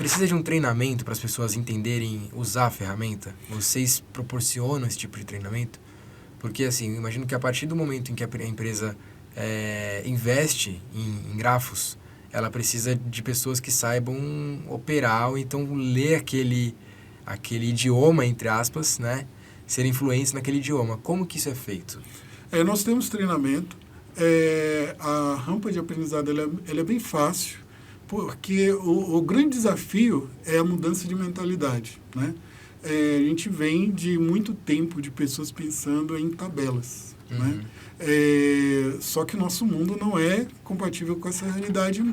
precisa de um treinamento para as pessoas entenderem usar a ferramenta? Vocês proporcionam esse tipo de treinamento? Porque, assim, eu imagino que a partir do momento em que a empresa investe em grafos, ela precisa de pessoas que saibam operar ou então ler aquele idioma, entre aspas, né? Serem fluentes naquele idioma. Como que isso é feito? Nós temos treinamento. A rampa de aprendizado ela é bem fácil, porque o grande desafio é a mudança de mentalidade, né? A gente vem de muito tempo de pessoas pensando em tabelas, né? Só que o nosso mundo não é compatível com essa realidade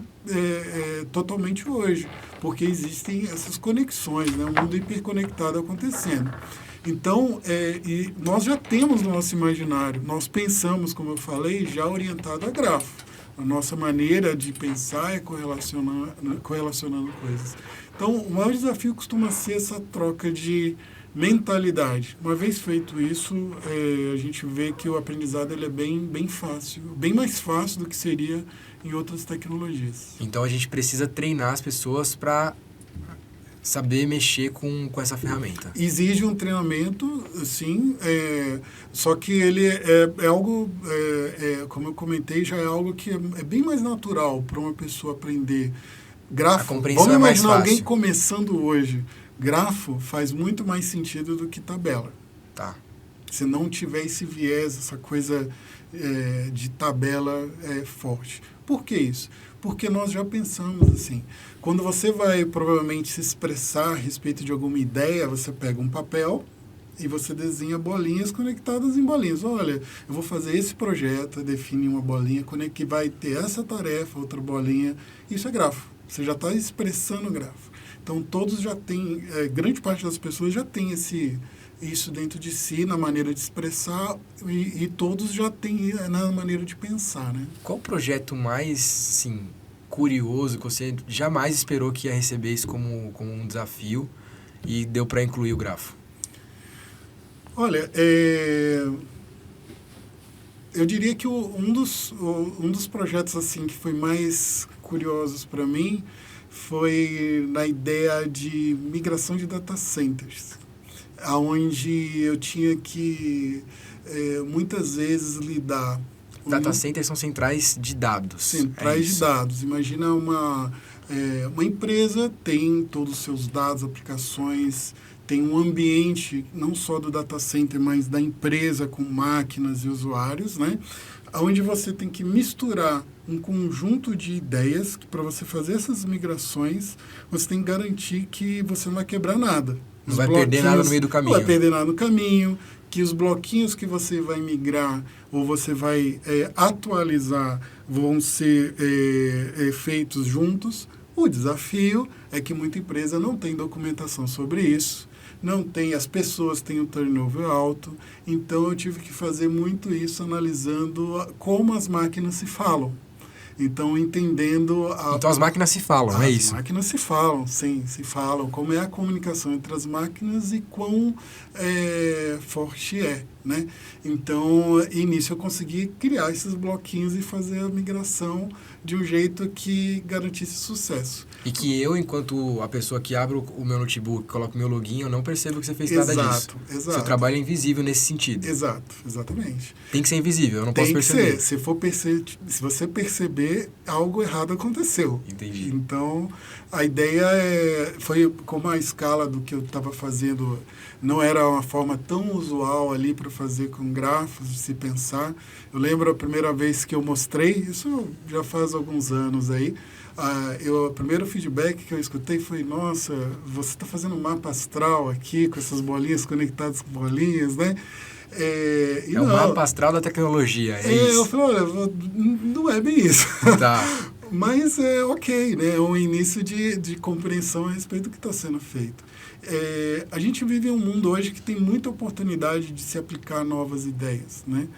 totalmente hoje, porque existem essas conexões, né? Um mundo hiperconectado acontecendo. Então, e nós já temos no nosso imaginário, nós pensamos, como eu falei, já orientado a grafo. A nossa maneira de pensar é correlacionando coisas. Então, o maior desafio costuma ser essa troca de mentalidade. Uma vez feito isso, a gente vê que o aprendizado ele é bem fácil, bem mais fácil do que seria em outras tecnologias. Então, a gente precisa treinar as pessoas para saber mexer com essa ferramenta. Exige um treinamento, sim, só que ele é algo, como eu comentei, já é algo que é bem mais natural para uma pessoa aprender. Grafo, a compreensão vamos imaginar é mais fácil. Alguém começando hoje. Grafo faz muito mais sentido do que tabela. Tá. Se não tiver esse viés, essa coisa de tabela forte. Por que isso? Porque nós já pensamos assim. Quando você vai provavelmente se expressar a respeito de alguma ideia, você pega um papel e você desenha bolinhas conectadas em bolinhas. Olha, eu vou fazer esse projeto, define uma bolinha que vai ter essa tarefa, outra bolinha. Isso é grafo. Você já está expressando grafo. Então, todos já têm, grande parte das pessoas já tem isso dentro de si, na maneira de expressar, e todos já têm na maneira de pensar, né? Qual o projeto mais, assim, curioso que você jamais esperou que ia receber isso como um desafio e deu para incluir o grafo? Olha, eu diria que um dos projetos assim que foi mais curiosos para mim foi na ideia de migração de data centers, onde eu tinha que muitas vezes lidar... Data centers são centrais de dados. Centrais de dados. Imagina uma empresa tem todos os seus dados, aplicações, tem um ambiente não só do data center, mas da empresa com máquinas e usuários, né? Onde você tem que misturar um conjunto de ideias que para você fazer essas migrações, você tem que garantir que você não vai quebrar nada. Não vai perder nada no meio do caminho. Não vai perder nada no caminho, que os bloquinhos que você vai migrar ou você vai atualizar vão ser feitos juntos. O desafio é que muita empresa não tem documentação sobre isso, as pessoas têm um turnover alto, então eu tive que fazer muito isso analisando como as máquinas se falam. Então, entendendo... Então, as máquinas se falam, é isso? As máquinas se falam, sim, se falam. Como é a comunicação entre as máquinas e quão forte é, né? Então, nisso eu consegui criar esses bloquinhos e fazer a migração de um jeito que garantisse sucesso. E que eu, enquanto a pessoa que abre o meu notebook, coloca o meu login, eu não percebo que você fez nada disso. Exato. Seu trabalho é invisível nesse sentido. Exatamente. Tem que ser invisível, eu não posso perceber. Se você perceber, algo errado aconteceu. Entendi. Então, a ideia foi como a escala do que eu estava fazendo, não era uma forma tão usual ali para fazer com grafos, de se pensar. Eu lembro a primeira vez que eu mostrei, isso já faz alguns anos aí, o primeiro feedback que eu escutei foi, nossa, você está fazendo um mapa astral aqui, com essas bolinhas conectadas com bolinhas, né? O mapa astral da tecnologia, isso? Eu falei, olha, não é bem isso. Tá. Mas é ok, né? É um início de compreensão a respeito do que está sendo feito. A gente vive em um mundo hoje que tem muita oportunidade de se aplicar novas ideias, né?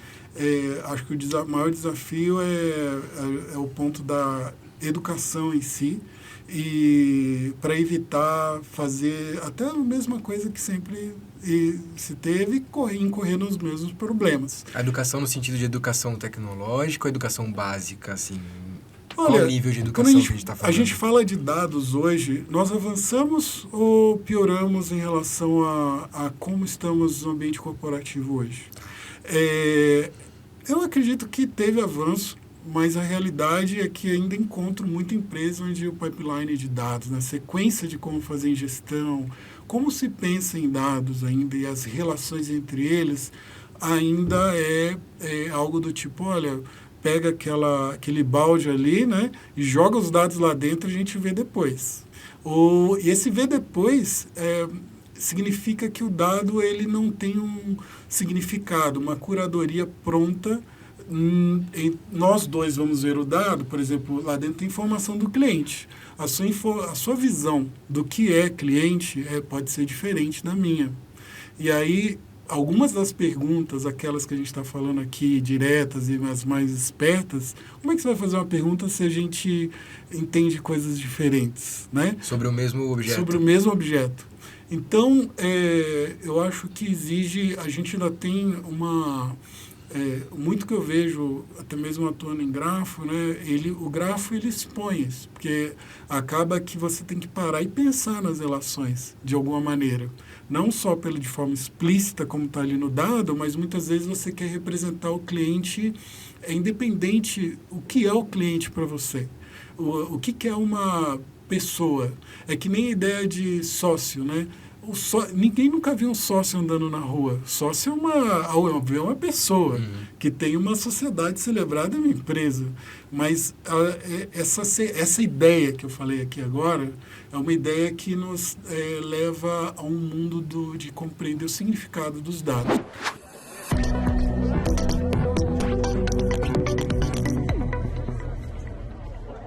Acho que o maior desafio é o ponto da educação em si, e para evitar fazer até a mesma coisa que sempre se teve, incorrer nos mesmos problemas. A educação no sentido de educação tecnológica ou educação básica, assim? Qual o nível de educação que a gente está falando? A gente fala de dados hoje, nós avançamos ou pioramos em relação a como estamos no ambiente corporativo hoje? Eu acredito que teve avanço, mas a realidade é que ainda encontro muita empresa onde o pipeline de dados, na sequência de como fazer gestão, como se pensa em dados ainda e as relações entre eles, ainda é algo do tipo, olha, pega aquele balde ali, né, e joga os dados lá dentro e a gente vê depois. E esse ver depois significa que o dado ele não tem um significado, uma curadoria pronta. Nós dois vamos ver o dado, por exemplo, lá dentro tem informação do cliente. A sua visão do que é cliente pode ser diferente da minha. E aí, algumas das perguntas, aquelas que a gente está falando aqui, diretas e as mais espertas, como é que você vai fazer uma pergunta se a gente entende coisas diferentes, né? Sobre o mesmo objeto. Sobre o mesmo objeto. Então, eu acho que exige, a gente ainda tem muito que eu vejo, até mesmo atuando em grafo, né, o grafo ele expõe isso, porque acaba que você tem que parar e pensar nas relações, de alguma maneira. Não só de forma explícita, como está ali no dado, mas muitas vezes você quer representar o cliente, independente, o que é o cliente para você? O que é uma pessoa? É que nem a ideia de sócio, né? Ninguém nunca viu um sócio andando na rua. Sócio é uma pessoa que tem uma sociedade celebrada em uma empresa. Mas essa ideia que eu falei aqui agora é uma ideia que nos leva a um mundo de compreender o significado dos dados.